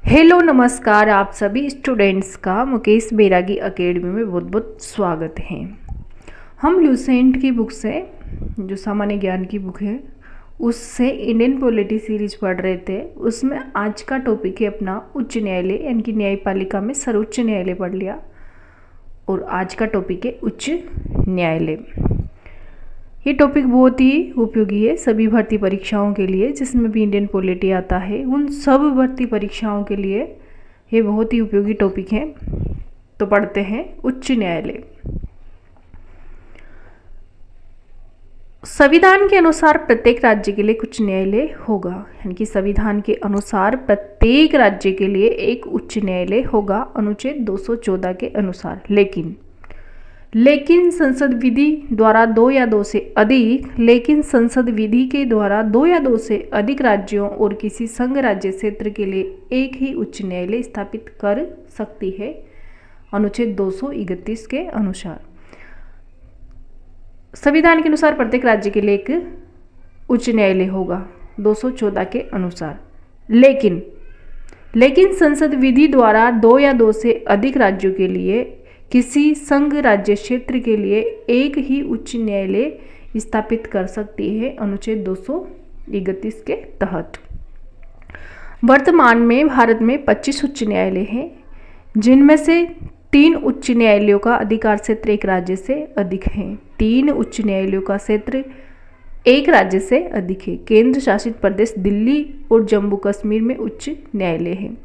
Hello नमस्कार, आप सभी स्टूडेंट्स का मुकेश बैरागी एकेडमी में बहुत बहुत स्वागत है। हम लूसेंट की बुक से, जो सामान्य ज्ञान की बुक है, उससे इंडियन पॉलिटी सीरीज पढ़ रहे थे। उसमें आज का टॉपिक है अपना उच्च न्यायालय, यानी कि न्यायपालिका में सर्वोच्च न्यायालय पढ़ लिया। और आज का टॉपिक है उच्च न्यायालय। ये टॉपिक बहुत ही उपयोगी है सभी भर्ती परीक्षाओं के लिए, जिसमें भी इंडियन पॉलिटी आता है उन सब भर्ती परीक्षाओं के लिए ये बहुत ही उपयोगी टॉपिक है। तो पढ़ते हैं उच्च न्यायालय। संविधान के अनुसार प्रत्येक राज्य के लिए उच्च न्यायालय होगा, यानी कि संविधान के अनुसार प्रत्येक राज्य के लिए एक उच्च न्यायालय होगा अनुच्छेद 214 के अनुसार। लेकिन संसद विधि द्वारा दो या दो से अधिक राज्यों और किसी संघ राज्य क्षेत्र के लिए एक ही उच्च न्यायालय स्थापित कर सकती है अनुच्छेद 231 के अनुसार। संविधान के अनुसार प्रत्येक राज्य के लिए एक उच्च न्यायालय होगा 214 के अनुसार। लेकिन संसद विधि द्वारा दो या दो से अधिक राज्यों के लिए किसी संघ राज्य क्षेत्र के लिए एक ही उच्च न्यायालय स्थापित कर सकती है अनुच्छेद 231 के तहत। वर्तमान में भारत में 25 उच्च न्यायालय हैं, जिनमें से 3 उच्च न्यायालयों का अधिकार क्षेत्र एक राज्य से अधिक है। 3 उच्च न्यायालयों का क्षेत्र एक राज्य से अधिक है। केंद्र शासित प्रदेश दिल्ली और जम्मू कश्मीर में उच्च न्यायालय है।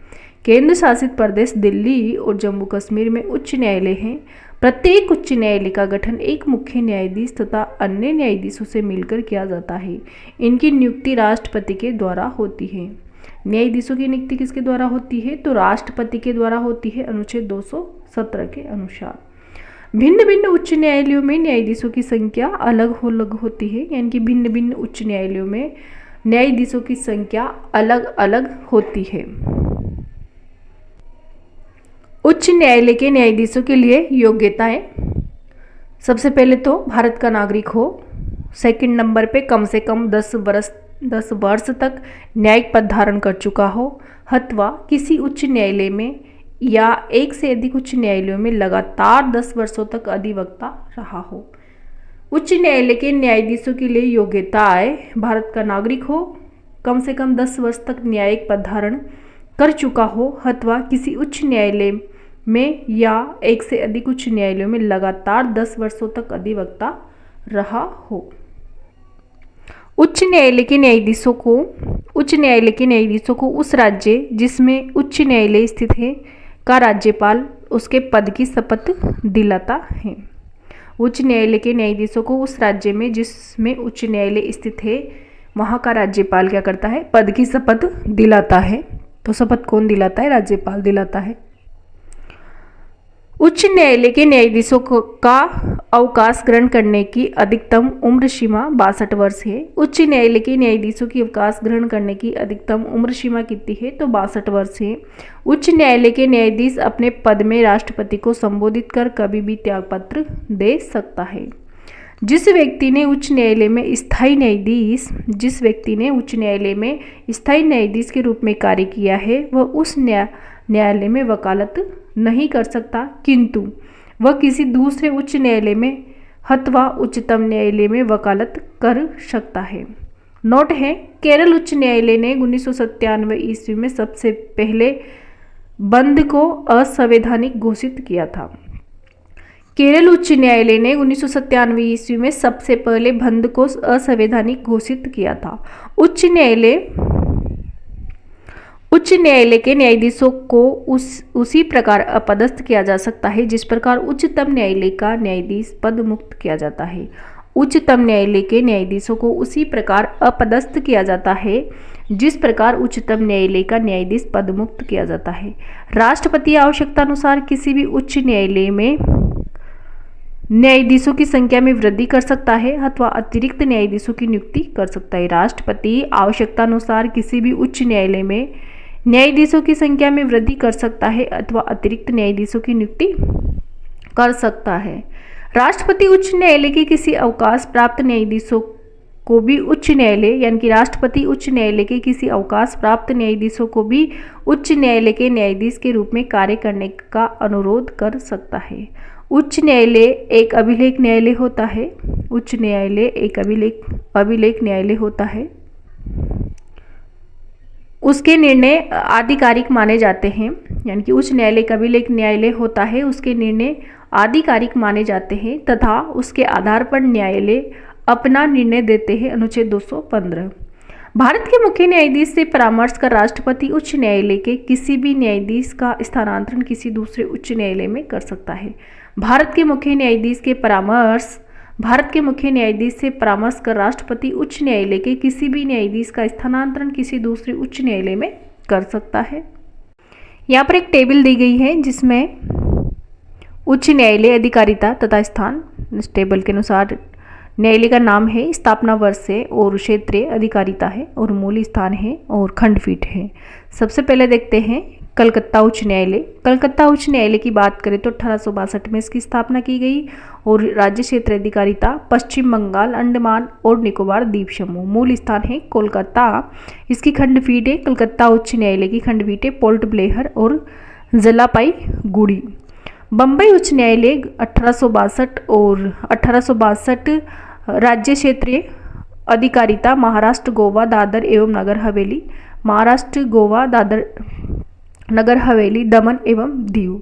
केंद्र शासित प्रदेश दिल्ली और जम्मू कश्मीर में उच्च न्यायालय हैं। प्रत्येक उच्च न्यायालय का गठन एक मुख्य न्यायाधीश तथा अन्य न्यायाधीशों से मिलकर किया जाता है। इनकी नियुक्ति राष्ट्रपति के द्वारा होती है। न्यायाधीशों की नियुक्ति किसके द्वारा होती है? तो राष्ट्रपति के द्वारा होती है अनुच्छेद 217 के अनुसार। भिन्न भिन्न उच्च न्यायालयों में न्यायाधीशों की संख्या अलग अलग होती है, यानी कि भिन्न भिन्न उच्च न्यायालयों में न्यायाधीशों की संख्या अलग अलग होती है। उच्च न्यायालय के न्यायाधीशों के लिए योग्यताएं। सबसे पहले तो भारत का नागरिक हो। सेकंड नंबर पे कम से कम 10 वर्ष तक न्यायिक पद धारण कर चुका हो, अथवा किसी उच्च न्यायालय में या एक से अधिक उच्च न्यायालयों में लगातार 10 वर्षों तक अधिवक्ता रहा हो। उच्च न्यायालय के न्यायाधीशों के लिए योग्यताएं: भारत का नागरिक हो, कम से कम 10 वर्ष तक न्यायिक पद धारण कर चुका हो, अथवा किसी उच्च न्यायालय में या एक से अधिक उच्च न्यायालयों में लगातार 10 वर्षों तक अधिवक्ता रहा हो। उच्च न्यायालय के न्यायाधीशों को उस राज्य जिसमें उच्च न्यायालय स्थित है का राज्यपाल उसके पद की शपथ दिलाता है। उच्च न्यायालय के न्यायाधीशों को उस राज्य में जिसमें उच्च न्यायालय स्थित है वहाँ का राज्यपाल क्या करता है? पद की शपथ दिलाता है। तो शपथ कौन दिलाता है? राज्यपाल दिलाता है। उच्च न्यायालय के न्यायाधीशों का अवकाश ग्रहण करने की अधिकतम उम्र सीमा 62 वर्ष है। उच्च न्यायालय के न्यायाधीशों की अवकाश ग्रहण करने की अधिकतम उम्र सीमा कितनी है? तो 62 वर्ष है। उच्च न्यायालय के न्यायाधीश अपने पद में राष्ट्रपति को संबोधित कर कभी भी त्यागपत्र दे सकता है। जिस व्यक्ति ने उच्च न्यायालय में स्थायी न्यायाधीश के रूप में कार्य किया है वह उस न्यायालय में वकालत नहीं कर सकता, किंतु वह किसी दूसरे उच्च न्यायालय में अथवा उच्चतम न्यायालय में वकालत कर सकता है। नोट है, केरल उच्च न्यायालय ने 1997 ईस्वी में सबसे पहले बंद को असंवैधानिक घोषित किया था। केरल उच्च न्यायालय ने 1997 ईस्वी में सबसे पहले बंद को असंवैधानिक घोषित किया था। उच्च न्यायालय के न्यायाधीशों को उसी प्रकार अपदस्थ किया जा सकता है जिस प्रकार उच्चतम न्यायालय का न्यायाधीश पद मुक्त किया जाता है। उच्चतम न्यायालय के न्यायाधीशों को उसी प्रकार अपदस्थ किया जाता है जिस प्रकार उच्चतम न्यायालय का न्यायाधीश पद मुक्त किया जाता है। राष्ट्रपति आवश्यकतानुसार किसी भी उच्च न्यायालय में न्यायाधीशों की संख्या में वृद्धि कर सकता है अथवा अतिरिक्त न्यायाधीशों की नियुक्ति कर सकता है। राष्ट्रपति आवश्यकतानुसार किसी भी उच्च न्यायालय में न्यायाधीशों की संख्या में वृद्धि कर सकता है अथवा अतिरिक्त न्यायाधीशों की नियुक्ति कर सकता है। राष्ट्रपति उच्च न्यायालय के किसी अवकाश प्राप्त न्यायाधीशों को भी उच्च न्यायालय यानी कि राष्ट्रपति उच्च न्यायालय के किसी अवकाश प्राप्त न्यायाधीशों को भी उच्च न्यायालय के न्यायाधीश के रूप में कार्य करने का अनुरोध कर सकता है। उच्च न्यायालय एक अभिलेख न्यायालय होता है। उच्च न्यायालय एक अभिलेख न्यायालय होता है। उसके निर्णय आधिकारिक माने जाते हैं, यानी कि उच्च न्यायालय का अभिलेख न्यायालय होता है, उसके निर्णय आधिकारिक माने जाते हैं तथा उसके आधार पर न्यायालय अपना निर्णय देते हैं। अनुच्छेद 215। भारत के मुख्य न्यायाधीश से परामर्श कर राष्ट्रपति उच्च न्यायालय के किसी भी न्यायाधीश का स्थानांतरण किसी दूसरे उच्च न्यायालय में कर सकता है। भारत के मुख्य न्यायाधीश से परामर्श कर राष्ट्रपति उच्च न्यायालय के किसी भी न्यायाधीश का स्थानांतरण किसी दूसरे उच्च न्यायालय में कर सकता है। यहाँ पर एक टेबल दी गई है जिसमें उच्च न्यायालय अधिकारिता तथा स्थान, इस टेबल के अनुसार न्यायालय का नाम है, स्थापना वर्ष है और क्षेत्रीय अधिकारिता है और मूल स्थान है और खंडपीठ है। सबसे पहले देखते हैं कलकत्ता उच्च न्यायालय। कलकत्ता उच्च न्यायालय की बात करें तो 1862 में इसकी स्थापना की गई और राज्य क्षेत्र अधिकारिता पश्चिम बंगाल, अंडमान और निकोबार द्वीप समूह। मूल स्थान है कोलकाता। इसकी खंडपीठ है, कलकत्ता उच्च न्यायालय की खंडपीठ है पोर्ट ब्लेयर और जलपाईगुड़ी। बम्बई उच्च न्यायालय 1862 और 1862 राज्य क्षेत्रीय अधिकारिता महाराष्ट्र, गोवा, दादर एवं नगर हवेली, महाराष्ट्र, गोवा, दादर नगर हवेली, दमन एवं दीव।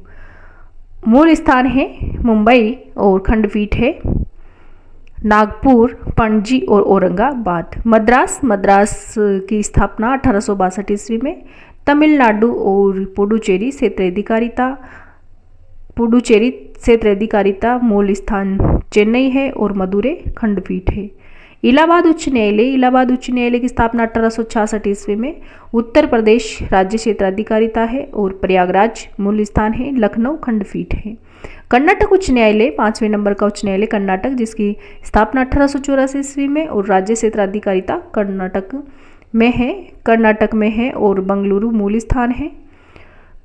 मूल स्थान है मुंबई और खंडपीठ है नागपुर, पणजी और औरंगाबाद। मद्रास की स्थापना 1862 ईस्वी में। तमिलनाडु और पुडुचेरी क्षेत्र अधिकारिता मूल स्थान चेन्नई है और मदुरै खंडपीठ है। इलाहाबाद उच्च न्यायालय की स्थापना 1866 ईस्वी में। उत्तर प्रदेश राज्य क्षेत्र अधिकारिता है और प्रयागराज मूल स्थान है। लखनऊ खंडपीठ है। कर्नाटक उच्च न्यायालय 5वें नंबर का उच्च न्यायालय कर्नाटक, जिसकी स्थापना 1884 ईस्वी में और राज्य क्षेत्र अधिकारिता कर्नाटक में है और बेंगलुरु मूल स्थान है।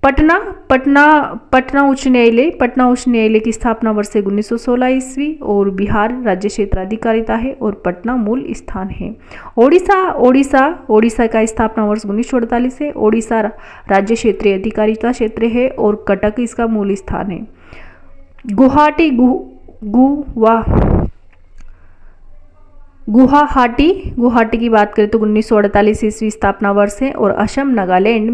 पटना उच्च न्यायालय की स्थापना वर्ष 1916 ईस्वी और बिहार राज्य क्षेत्र अधिकारिता है और पटना मूल स्थान है। ओडिशा का स्थापना वर्ष 1948 है। ओडिशा राज्य क्षेत्रीय अधिकारिता क्षेत्र है और कटक इसका मूल स्थान है। गुवाहाटी की बात करें तो 1948 ईस्वी स्थापना वर्ष है और असम, नागालैंड,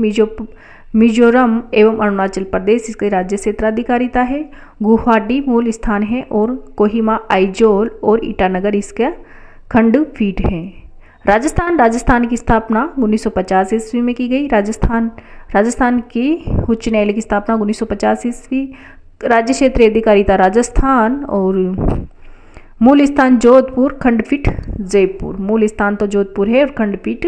मिजोरम एवं अरुणाचल प्रदेश इसके राज्य क्षेत्र अधिकारिता है। गुवाहाटी मूल स्थान है और कोहिमा, आइजोल और ईटानगर इसका खंडपीठ है। राजस्थान की स्थापना 1950 ईस्वी में की गई। राजस्थान की उच्च न्यायालय की स्थापना 1950 ईस्वी। राज्य क्षेत्रीय अधिकारिता राजस्थान और मूल स्थान जोधपुर, खंडपीठ जयपुर। मूल स्थान तो जोधपुर है और खंडपीठ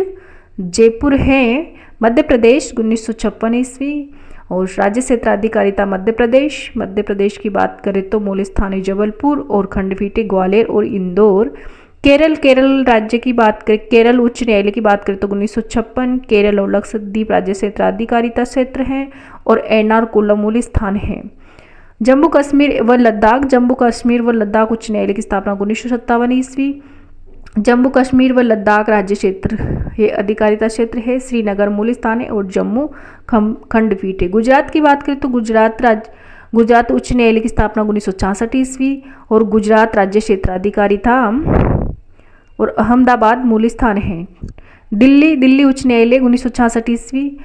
जयपुर है। मध्य प्रदेश 1956 ईस्वी और राज्य क्षेत्र अधिकारिता मध्य प्रदेश की बात करें तो मूल स्थान है जबलपुर और खंडपीठ ग्वालियर और इंदौर। केरल राज्य की बात करें, केरल उच्च न्यायालय की बात करें तो 1956 केरल और लक्षद्वीप राज्य क्षेत्र अधिकारिता क्षेत्र है और एर्नाकुलम मूल स्थान है। जम्मू कश्मीर व लद्दाख उच्च न्यायालय की स्थापना 1957 ईस्वी। जम्मू कश्मीर व लद्दाख राज्य क्षेत्र ये अधिकारिता क्षेत्र है। श्रीनगर मूल स्थान है और जम्मू खंडपीठ है। गुजरात की बात करें तो गुजरात उच्च न्यायालय की स्थापना 1966 ईस्वी और गुजरात राज्य क्षेत्र अधिकारिता और अहमदाबाद मूल स्थान है। दिल्ली उच्च न्यायालय 1966 ईस्वी,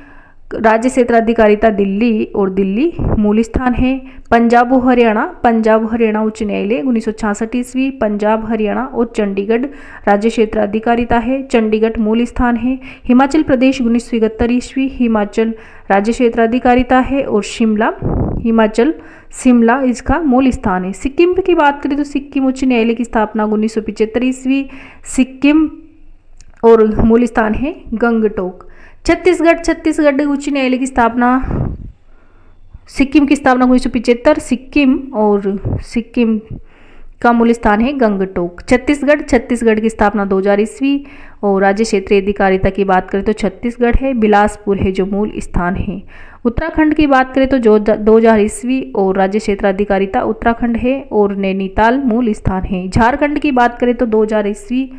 राज्य क्षेत्र अधिकारिता दिल्ली और दिल्ली मूल स्थान है। पंजाब हरियाणा उच्च न्यायालय 1966 ईस्वी। पंजाब, हरियाणा और चंडीगढ़ राज्य क्षेत्र अधिकारिता है। चंडीगढ़ मूल स्थान है। हिमाचल प्रदेश 1971 ईस्वी। हिमाचल राज्य क्षेत्र अधिकारिता है और शिमला इसका मूल स्थान है। सिक्किम की बात करें तो सिक्किम उच्च न्यायालय की स्थापना 1975 ईस्वी। सिक्किम और मूल स्थान है गंगटोक। छत्तीसगढ़ उच्च न्यायालय की स्थापना, सिक्किम की स्थापना 1975। सिक्किम का मूल स्थान है गंगटोक। छत्तीसगढ़ की स्थापना 2000 ईस्वी और राज्य क्षेत्रीय अधिकारिता की बात करें तो छत्तीसगढ़ है। बिलासपुर है जो मूल स्थान है। उत्तराखंड की बात करें तो 2000 ईस्वी और राज्य क्षेत्र अधिकारिता उत्तराखंड है और नैनीताल मूल स्थान है। झारखंड की बात करें तो 2000 ईस्वी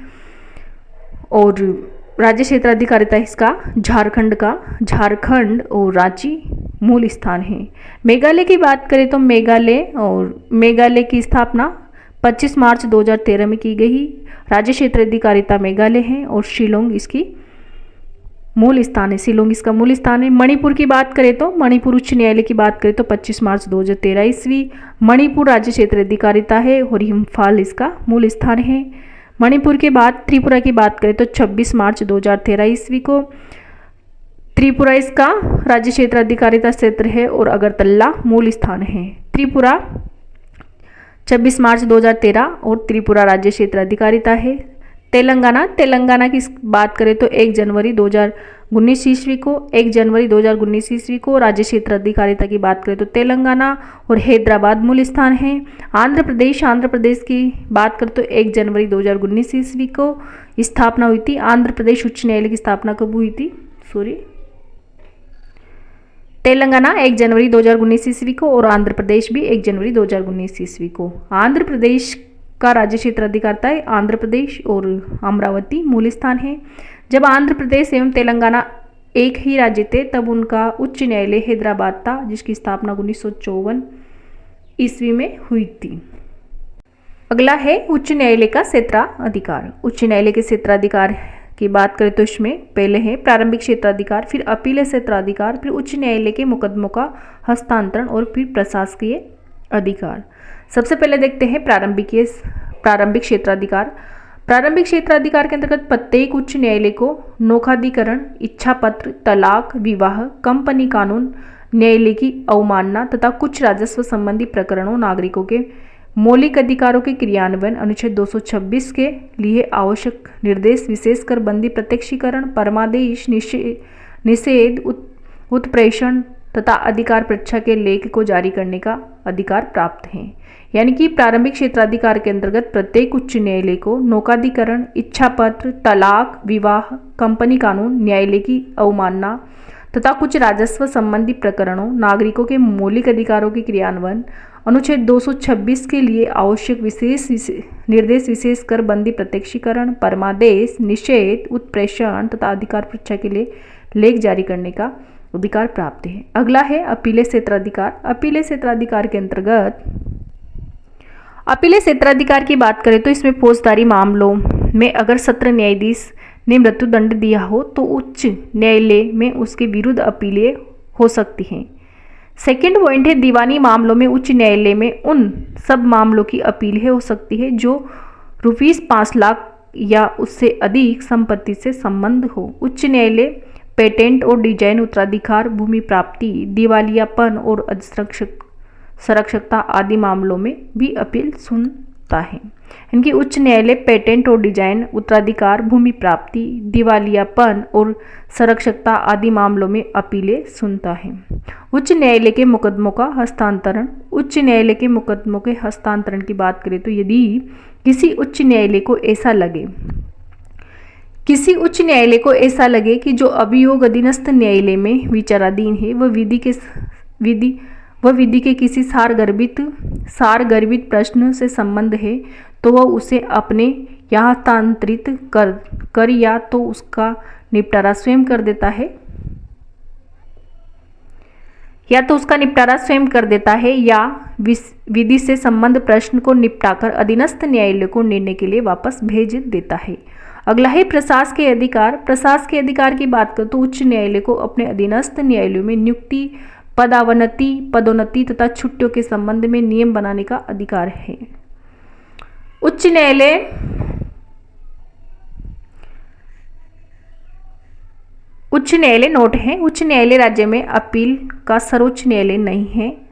और राज्य क्षेत्राधिकारिता इसका झारखंड और रांची मूल स्थान है। मेघालय की बात करें तो मेघालय की स्थापना 25 मार्च 2013 में की गई। राज्य क्षेत्राधिकारिता मेघालय है और शिलोंग इसकी मूल स्थान है। शिलोंग इसका मूल स्थान है। मणिपुर की बात करें तो मणिपुर उच्च न्यायालय की बात करें तो 25 मार्च 2013 ईस्वी मणिपुर राज्य क्षेत्राधिकारिता है और इम्फाल इसका मूल स्थान है। मणिपुर के बाद त्रिपुरा की बात करें तो 26 मार्च 2013 ईस्वी को त्रिपुरा इसका राज्य क्षेत्राधिकारिता क्षेत्र है और अगरतला मूल स्थान है। त्रिपुरा 26 मार्च 2013 और त्रिपुरा राज्य क्षेत्राधिकारिता है। तेलंगाना की बात करें तो 1 जनवरी 2019 ईस्वी को राज्य क्षेत्राधिकारिता की बात करें तो तेलंगाना और हैदराबाद मूल स्थान है। आंध्र प्रदेश की बात करें तो 1 जनवरी 2019 ईस्वी को स्थापना हुई थी। आंध्र प्रदेश उच्च न्यायालय की स्थापना कब हुई थी? तेलंगाना 1 जनवरी 2019 ईस्वी को और आंध्र प्रदेश भी 1 जनवरी 2019 ईस्वी को। आंध्र प्रदेश का राज्य क्षेत्राधिकारिता है आंध्र प्रदेश और अमरावती मूल स्थान है। जब आंध्र प्रदेश एवं तेलंगाना एक ही राज्य थे तब उनका उच्च न्यायालय हैदराबाद था, जिसकी स्थापना 1954 ईस्वी में हुई थी। अगला है उच्च न्यायालय का क्षेत्राधिकार। उच्च न्यायालय के क्षेत्राधिकार की बात करें तो इसमें पहले है प्रारंभिक क्षेत्राधिकार, फिर अपील क्षेत्राधिकार, फिर उच्च न्यायालय के मुकदमों का हस्तांतरण और फिर प्रशासकीय अधिकार। सबसे पहले देखते हैं प्रारंभिक क्षेत्राधिकार। प्रारंभिक क्षेत्राधिकार के अंतर्गत प्रत्येक उच्च न्यायालय को नौकाधिकरण, इच्छा पत्र, तलाक, विवाह, कंपनी कानून, न्यायालय की अवमानना तथा कुछ राजस्व संबंधी प्रकरणों, नागरिकों के मौलिक अधिकारों के क्रियान्वयन, अनुच्छेद 226 के लिए आवश्यक निर्देश, विशेषकर बंदी प्रत्यक्षीकरण, परमादेश, निषेध, उत्प्रेषण तथा अधिकार परीक्षा के लेख को जारी करने का अधिकार प्राप्त है। यानी कि प्रारंभिक क्षेत्राधिकार के अंतर्गत प्रत्येक उच्च न्यायालय को नौकाधिकरण, इच्छा पत्र, तलाक, विवाह, कंपनी कानून, न्यायालय की अवमानना तथा कुछ राजस्व संबंधी प्रकरणों, नागरिकों के मौलिक अधिकारों के क्रियान्वयन, अनुच्छेद 226 के लिए आवश्यक निर्देश, विशेषकर बंदी प्रत्यक्षीकरण, परमादेश, निषेध, उत्प्रेषण तथा अधिकार परीक्षा के लिए लेख जारी करने का अधिकार प्राप्त है। अगला है अपील क्षेत्राधिकार। अपील क्षेत्राधिकार के अंतर्गत अपील क्षेत्राधिकार की बात करें तो इसमें फौजदारी मामलों में अगर सत्र न्यायाधीश ने मृत्युदंड दिया हो तो उच्च न्यायालय में उसके विरुद्ध अपीलें हो सकती हैं। सेकंड पॉइंट है दीवानी मामलों में उच्च न्यायालय में उन सब मामलों की अपीलें हो सकती है जो ₹5 लाख या उससे अधिक संपत्ति से संबंध हो। उच्च न्यायालय पेटेंट और डिजाइन, उत्तराधिकार, भूमि प्राप्ति, दिवालियापन और संरक्षकता आदि मामलों में भी अपील सुनता है। इनकी उच्च न्यायालय पेटेंट और डिजाइन, उत्तराधिकार, भूमि प्राप्ति, दिवालियापन और संरक्षकता आदि मामलों में अपीलें सुनता है। उच्च न्यायालय के मुकदमों का हस्तांतरण। उच्च न्यायालय के मुकदमों के हस्तांतरण की बात करें तो यदि किसी उच्च न्यायालय को ऐसा लगे कि जो अभियोग अधीनस्थ न्यायालय में विचाराधीन है वह विधि के किसी सारगर्भित प्रश्न से संबंध है तो वह उसे अपने यहाँ हस्तांतरित कर या तो उसका निपटारा स्वयं कर देता है या विधि से संबंध प्रश्न को निपटाकर अधीनस्थ न्यायालय को निर्णय के लिए वापस भेज देता है। अगला है प्रशासकीय अधिकार। प्रशासकीय अधिकार की बात करें तो उच्च न्यायालय को अपने अधीनस्थ न्यायालयों में नियुक्ति, पदोन्नति तथा छुट्टियों के संबंध में नियम बनाने का अधिकार है। उच्च न्यायालय नोट है। उच्च न्यायालय राज्य में अपील का सर्वोच्च न्यायालय नहीं है।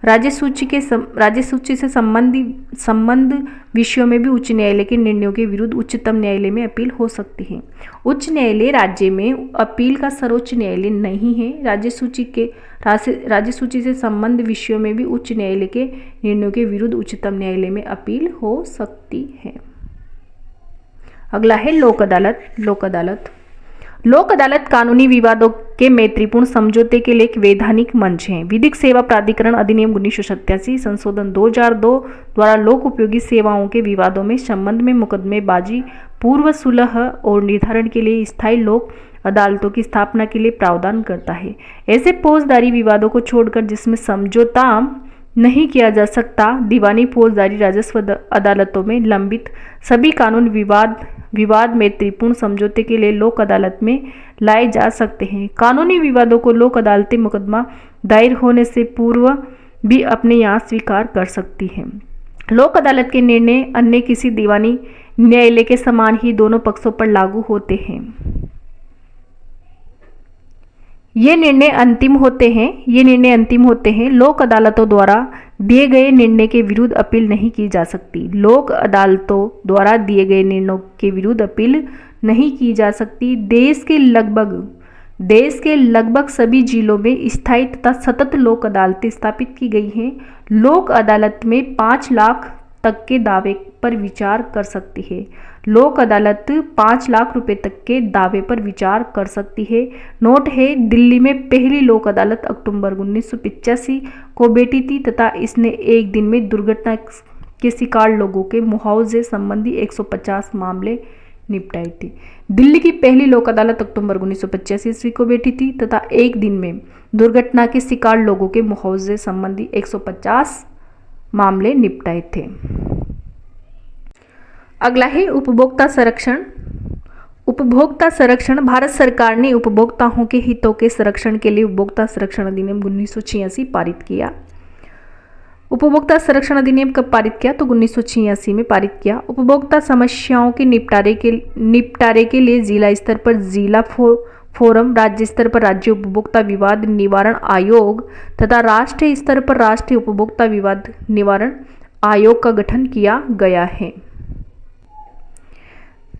राज्य सूची से संबंध विषयों में भी उच्च न्यायालय के निर्णयों के विरुद्ध उच्चतम न्यायालय में अपील हो सकती है। उच्च न्यायालय राज्य में अपील का सर्वोच्च न्यायालय नहीं है। राज्य सूची से संबंध विषयों में भी उच्च न्यायालय के निर्णयों के विरुद्ध उच्चतम न्यायालय में अपील हो सकती है। अगला है लोक अदालत। लोक अदालत कानूनी विवादों के मैत्रीपूर्ण समझौते के लिए एक वैधानिक मंच है। विधिक सेवा प्राधिकरण अधिनियम 1987 संशोधन 2002 द्वारा लोक उपयोगी सेवाओं के विवादों में संबंध में मुकदमेबाजी पूर्व सुलह और निर्धारण के लिए स्थायी लोक अदालतों की स्थापना के लिए प्रावधान करता है। ऐसे फौजदारी विवादों को छोड़कर जिसमें समझौता नहीं किया जा सकता, दीवानी फौजदारी राजस्व अदालतों में लंबित सभी कानून विवाद मैत्रीपूर्ण समझौते के लिए लोक अदालत में लाए जा सकते हैं। कानूनी विवादों को लोक अदालतें मुकदमा दायर होने से पूर्व भी अपने यहाँ स्वीकार कर सकती हैं। लोक अदालत के निर्णय अन्य किसी दीवानी न्यायालय के समान ही दोनों पक्षों पर लागू होते हैं। ये निर्णय अंतिम होते हैं। लोक अदालतों द्वारा दिए गए निर्णय के विरुद्ध अपील नहीं की जा सकती। लोक अदालतों द्वारा दिए गए निर्णयों के विरुद्ध अपील नहीं की जा सकती। देश के लगभग सभी जिलों में स्थायी तथा सतत लोक अदालतें स्थापित की गई हैं। लोक अदालत में 5 लाख तक के दावे पर विचार कर सकती है। लोक अदालत 5 लाख रुपए तक के दावे पर विचार कर सकती है। नोट है, दिल्ली में पहली लोक अदालत अक्टूबर 1985 को बैठी थी तथा इसने एक दिन में दुर्घटना के शिकार लोगों के मुआवजे संबंधी 150 मामले निपटाए थे। दिल्ली की पहली लोक अदालत अक्टूबर 1985 ईस्वी को बैठी थी तथा एक दिन में दुर्घटना के शिकार लोगों के मुआवजे संबंधी 150 मामले निपटाए थे। अगला है उपभोक्ता संरक्षण। उपभोक्ता संरक्षण भारत सरकार ने उपभोक्ताओं के हितों के संरक्षण के लिए उपभोक्ता संरक्षण अधिनियम 1986 पारित किया। उपभोक्ता संरक्षण अधिनियम कब पारित किया? तो 1986 में पारित किया। उपभोक्ता समस्याओं के निपटारे के लिए जिला स्तर पर जिला फोरम, राज्य स्तर पर राज्य उपभोक्ता विवाद निवारण आयोग तथा राष्ट्रीय स्तर पर राष्ट्रीय उपभोक्ता विवाद निवारण आयोग का गठन किया गया है।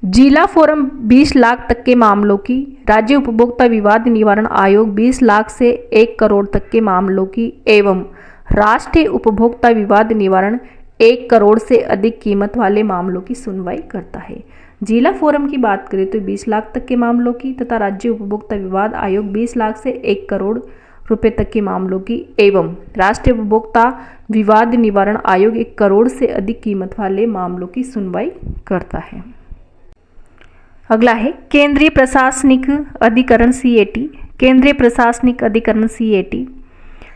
जिला फोरम 20 लाख तक के मामलों की, राज्य उपभोक्ता विवाद निवारण आयोग 20 लाख से 1 करोड़ तक के मामलों की एवं राष्ट्रीय उपभोक्ता विवाद निवारण 1 करोड़ से अधिक कीमत वाले मामलों की सुनवाई करता है। जिला फोरम की बात करें तो 20 लाख तक के मामलों की तथा राज्य उपभोक्ता विवाद आयोग 20 लाख से 1 करोड़ रुपए तक के मामलों की एवं राष्ट्रीय उपभोक्ता विवाद निवारण आयोग 1 करोड़ से अधिक कीमत वाले मामलों की सुनवाई करता है। अगला है केंद्रीय प्रशासनिक अधिकरण CAT। केंद्रीय प्रशासनिक अधिकरण CAT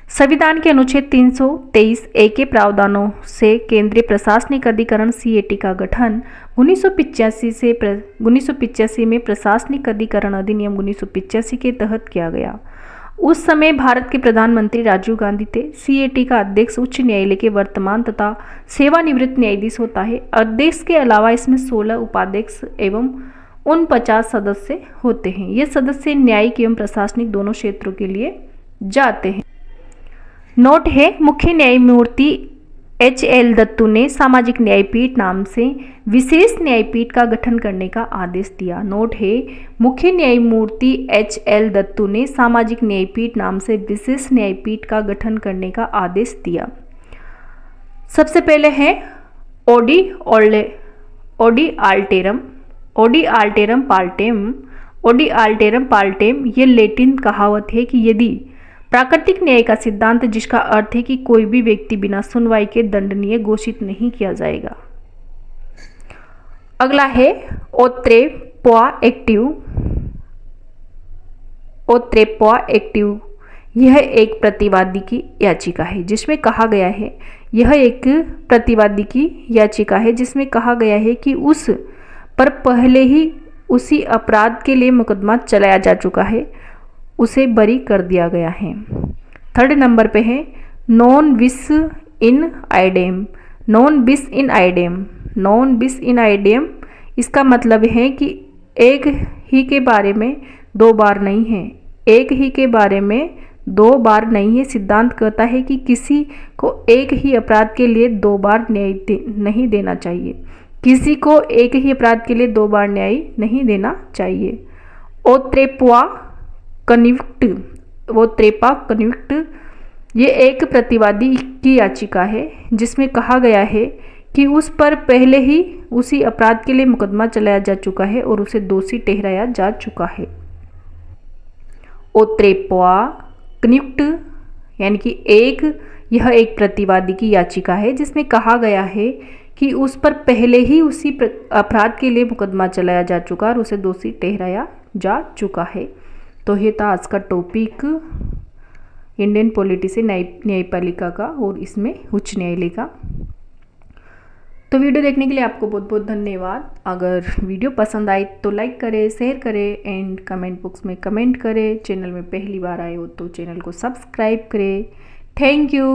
संविधान के अनुच्छेद 323A के प्रावधानों से केंद्रीय प्रशासनिक अधिकरण CAT का गठन 1985 में प्रशासनिक अधिकरण अधिनियम 1985 के तहत किया गया। उस समय भारत के प्रधानमंत्री राजीव गांधी थे। CAT का अध्यक्ष उच्च न्यायालय के वर्तमान तथा सेवानिवृत्त न्यायाधीश होता है। अध्यक्ष के अलावा इसमें 16 उपाध्यक्ष एवं 49 सदस्य होते हैं। ये सदस्य न्यायिक एवं प्रशासनिक दोनों क्षेत्रों के लिए जाते हैं। नोट है, मुख्य न्यायमूर्ति HL दत्तू ने सामाजिक न्यायपीठ नाम से विशेष न्यायपीठ का गठन करने का आदेश दिया। नोट है, मुख्य न्यायमूर्ति HL दत्तू ने सामाजिक न्यायपीठ नाम से विशेष न्यायपीठ का गठन करने का आदेश दिया। सबसे पहले है ओडी आल्टेरम पार्टेम। ये लैटिन कहावत है कि यदि प्राकृतिक न्याय का सिद्धांत, जिसका अर्थ है कि कोई भी व्यक्ति बिना सुनवाई के दंडनीय घोषित नहीं किया जाएगा। अगला है ओत्रेपोआ एक्टिव। यह एक प्रतिवादी की याचिका है जिसमें कहा गया है कि उस पर पहले ही उसी अपराध के लिए मुकदमा चलाया जा चुका है, उसे बरी कर दिया गया है। 3rd नंबर पे है नॉन बिस इन आइडेम। इसका मतलब है कि एक ही के बारे में 2 बार नहीं है। सिद्धांत कहता है कि किसी को एक ही अपराध के लिए 2 बार न्याय नहीं देना चाहिए। ओत्रेपा कन्विक्ट ये एक प्रतिवादी की याचिका है जिसमें कहा गया है कि उस पर पहले ही उसी अपराध के लिए मुकदमा चलाया जा चुका है और उसे दोषी ठहराया जा चुका है। ओत्रेपा कन्विक्ट यानी कि यह एक प्रतिवादी की याचिका है जिसमें कहा गया है कि उस पर पहले ही उसी अपराध के लिए मुकदमा चलाया जा चुका और उसे दोषी ठहराया जा चुका है। तो ये था आज का टॉपिक इंडियन पॉलिटी से न्यायपालिका का और इसमें उच्च न्यायालय का। तो वीडियो देखने के लिए आपको बहुत बहुत धन्यवाद। अगर वीडियो पसंद आए तो लाइक करें, शेयर करें एंड कमेंट बॉक्स में कमेंट करें। चैनल में पहली बार आए हो तो चैनल को सब्सक्राइब करें। Thank you.